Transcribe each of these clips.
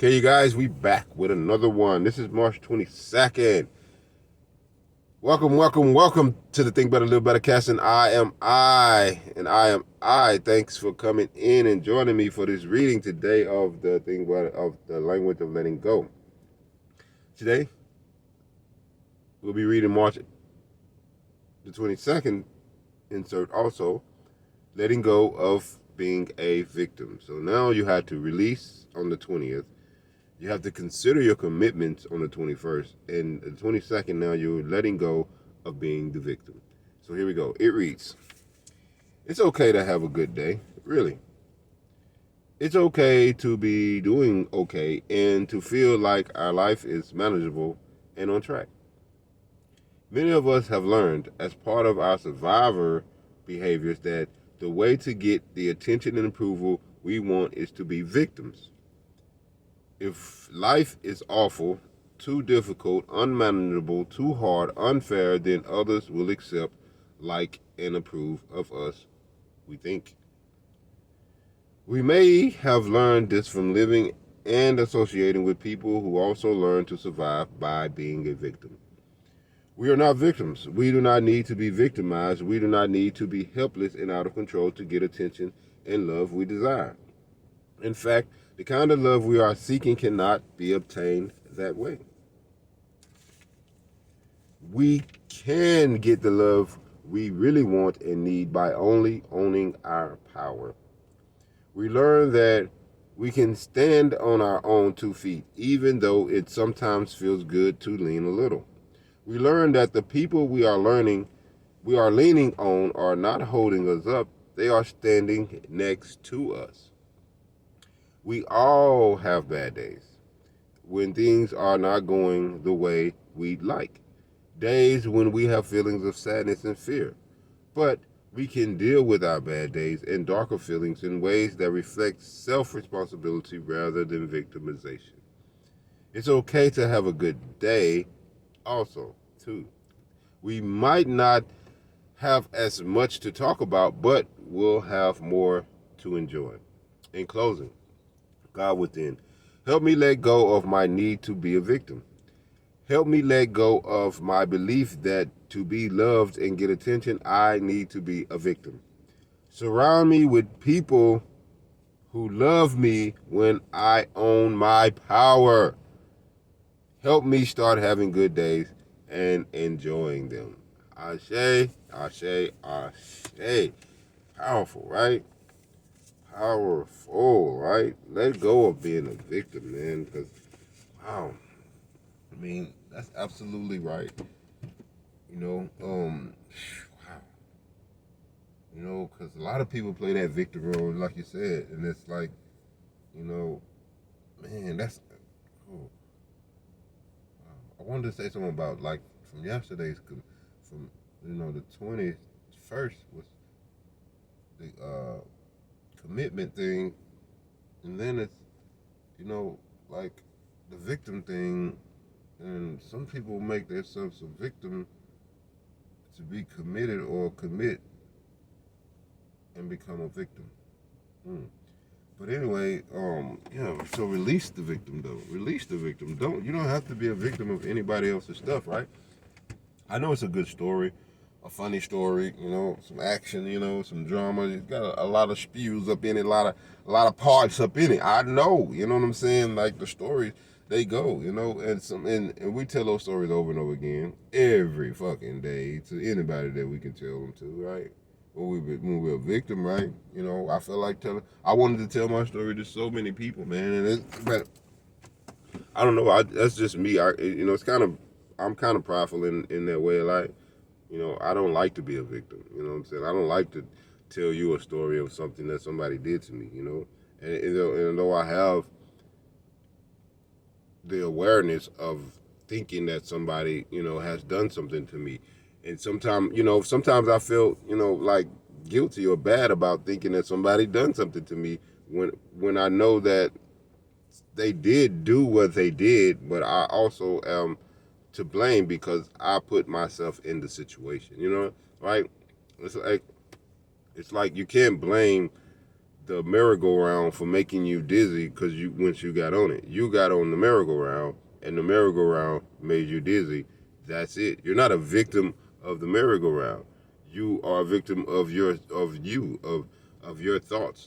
Okay, you guys, we back with another one. This is March 22nd. Welcome to the Think Better, Live Better cast. And I. Thanks for coming in and joining me for this reading today of the Think Better of the language of letting go. Today, we'll be reading March the 22nd insert also, letting go of being a victim. So now you have to release on the 20th. You have to consider your commitments on the 21st. And the 22nd, now you're letting go of being the victim. So here we go. It reads, it's okay to have a good day, really. It's okay to be doing okay and to feel like our life is manageable and on track. Many of us have learned as part of our survivor behaviors that the way to get the attention and approval we want is to be victims. If life is awful, too difficult, unmanageable, too hard, unfair, then others will accept, like, and approve of us, we think. We may have learned this from living and associating with people who also learn to survive by being a victim. We are not victims. We do not need to be victimized. We do not need to be helpless and out of control to get attention and love we desire. In fact, the kind of love we are seeking cannot be obtained that way. We can get the love we really want and need by only owning our power. We learn that we can stand on our own 2 feet, even though it sometimes feels good to lean a little. We learn that the people we are leaning on are not holding us up, they are standing next to us. We all have bad days when things are not going the way we'd like. Days when we have feelings of sadness and fear. But we can deal with our bad days and darker feelings in ways that reflect self-responsibility rather than victimization. It's okay to have a good day also, too. We might not have as much to talk about, but we'll have more to enjoy. In closing, God within, help me let go of my need to be a victim. Help me let go of my belief that to be loved and get attention, I need to be a victim. Surround me with people who love me when I own my power. Help me start having good days and enjoying them. Ashe, ashe, ashe. Powerful, right? Powerful, right? Let go of being a victim, man, because, wow. I mean, that's absolutely right. Wow. Because a lot of people play that victim role, like you said, and it's like, you know, man, that's. Oh, wow. I wanted to say something about like from yesterday's, from the 21st was the commitment thing, and then it's like the victim thing, and some people make themselves a victim to be committed or commit and become a victim. But anyway, so release the victim though. Release the victim. You don't have to be a victim of anybody else's stuff, right? I know it's a good story, a funny story, some action, some drama. It's got a lot of spews up in it, a lot of parts up in it. I know, you know what I'm saying? Like the stories, they go, and we tell those stories over and over again every fucking day to anybody that we can tell them to, right? When we're a victim, right? I feel like I wanted to tell my story to so many people, man, but I don't know. That's just me. It's I'm kind of prideful in that way. Like, I don't like to be a victim. You know what I'm saying? I don't like to tell you a story of something that somebody did to me. And though I have the awareness of thinking that somebody, has done something to me, and sometimes I feel, like guilty or bad about thinking that somebody done something to me when I know that they did do what they did, but I also am to blame because I put myself in the situation, right? It's like it's like you can't blame the merry-go-round for making you dizzy because once you got on it. You got on the merry-go-round, and the merry-go-round made you dizzy. That's it. You're not a victim of the merry-go-round. You are a victim of your thoughts,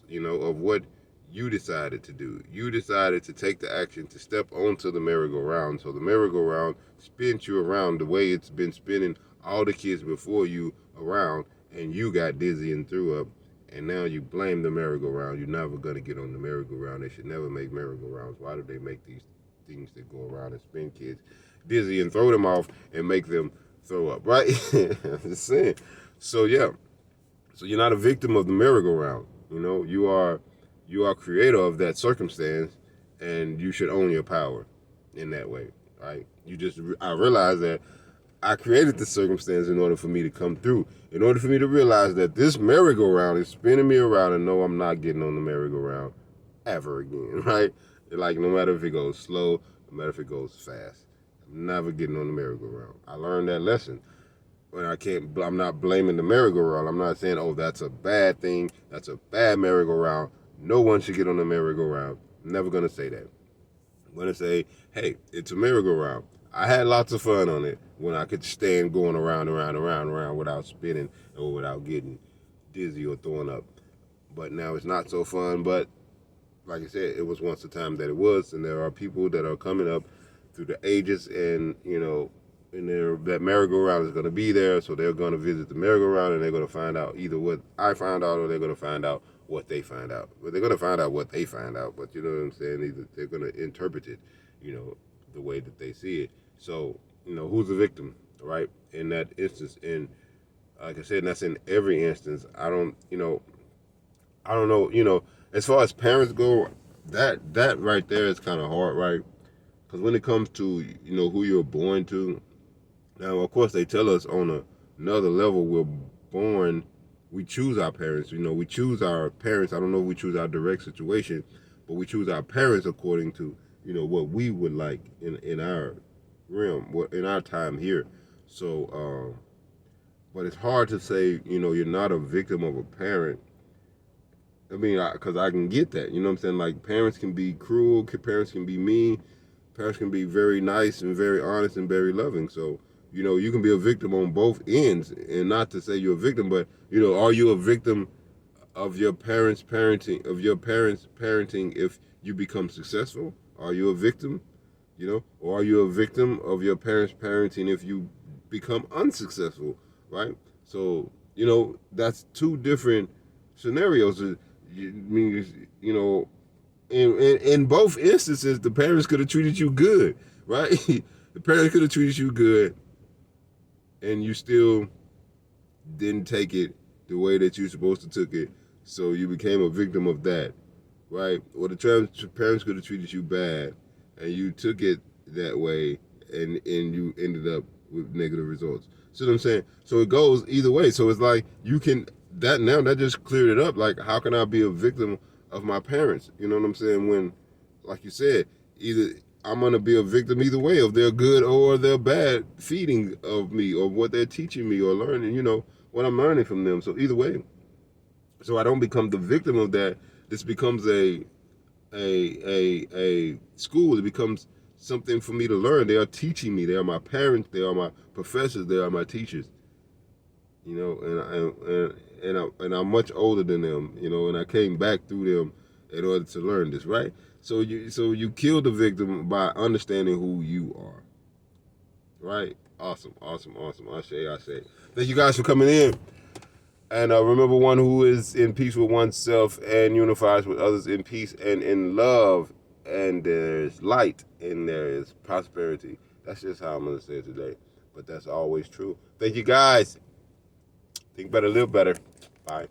of what you decided to do. You decided to take the action to step onto the merry-go-round. So the merry-go-round spins you around the way it's been spinning all the kids before you around, and you got dizzy and threw up. And now you blame the merry-go-round. You're never going to get on the merry-go-round. They should never make merry-go-rounds. Why do they make these things that go around and spin kids dizzy and throw them off and make them throw up, right? I'm just saying. So, yeah. So you're not a victim of the merry-go-round. You are creator of that circumstance, and you should own your power in that way, right? I realized that I created the circumstance in order for me to come through, in order for me to realize that this merry-go-round is spinning me around, and no, I'm not getting on the merry-go-round ever again, right? Like, no matter if it goes slow, no matter if it goes fast, I'm never getting on the merry-go-round. I learned that lesson. I'm not blaming the merry-go-round. I'm not saying, oh, that's a bad thing, that's a bad merry-go-round. No one should get on the merry-go-round. I'm never going to say that. I'm going to say, hey, it's a merry-go-round. I had lots of fun on it when I could stand going around without spinning or without getting dizzy or throwing up. But now it's not so fun. But like I said, it was once a time that it was, and there are people that are coming up through the ages, and that merry-go-round is going to be there, so they're going to visit the merry-go-round, and they're going to find out either what I found out or they're going to find out what they find out. But they're going to find out what they find out, but you know what I'm saying? Either they're going to interpret it, the way that they see it. So, who's the victim, right? In that instance, and like I said, and that's in every instance. I don't know, as far as parents go, that right there is kind of hard, right? Because when it comes to, who you're born to, now, of course, they tell us on another level, we choose our parents. We choose our parents. I don't know if we choose our direct situation, but we choose our parents according to, what we would like in our realm, in our time here. So, but it's hard to say, you're not a victim of a parent. I mean, because I can get that, you know what I'm saying? Like, parents can be cruel, parents can be mean, parents can be very nice and very honest and very loving. So, you can be a victim on both ends, and not to say you're a victim, but, are you a victim of your parents' parenting, if you become successful? Are you a victim, or are you a victim of your parents' parenting if you become unsuccessful, right? So, that's two different scenarios. In both instances, the parents could have treated you good, right? The parents could have treated you good, and you still didn't take it the way that you're supposed to took it, so you became a victim of that, right? Or the parents could have treated you bad, and you took it that way, and you ended up with negative results. See what I'm saying? So it goes either way. So it's like that just cleared it up. Like, how can I be a victim of my parents? You know what I'm saying? When, like you said, either I'm going to be a victim either way, of their good or their bad feeding of me, or what they're teaching me or learning, what I'm learning from them. So either way, so I don't become the victim of that. This becomes a school. It becomes something for me to learn. They are teaching me. They are my parents. They are my professors. They are my teachers. And I'm much older than them. And I came back through them in order to learn this, right? So you kill the victim by understanding who you are, right? Awesome. I say. Thank you guys for coming in. And remember, one who is in peace with oneself and unifies with others in peace and in love, and there's light and there is prosperity. That's just how I'm going to say it today. But that's always true. Thank you guys. Think better, live better. Bye.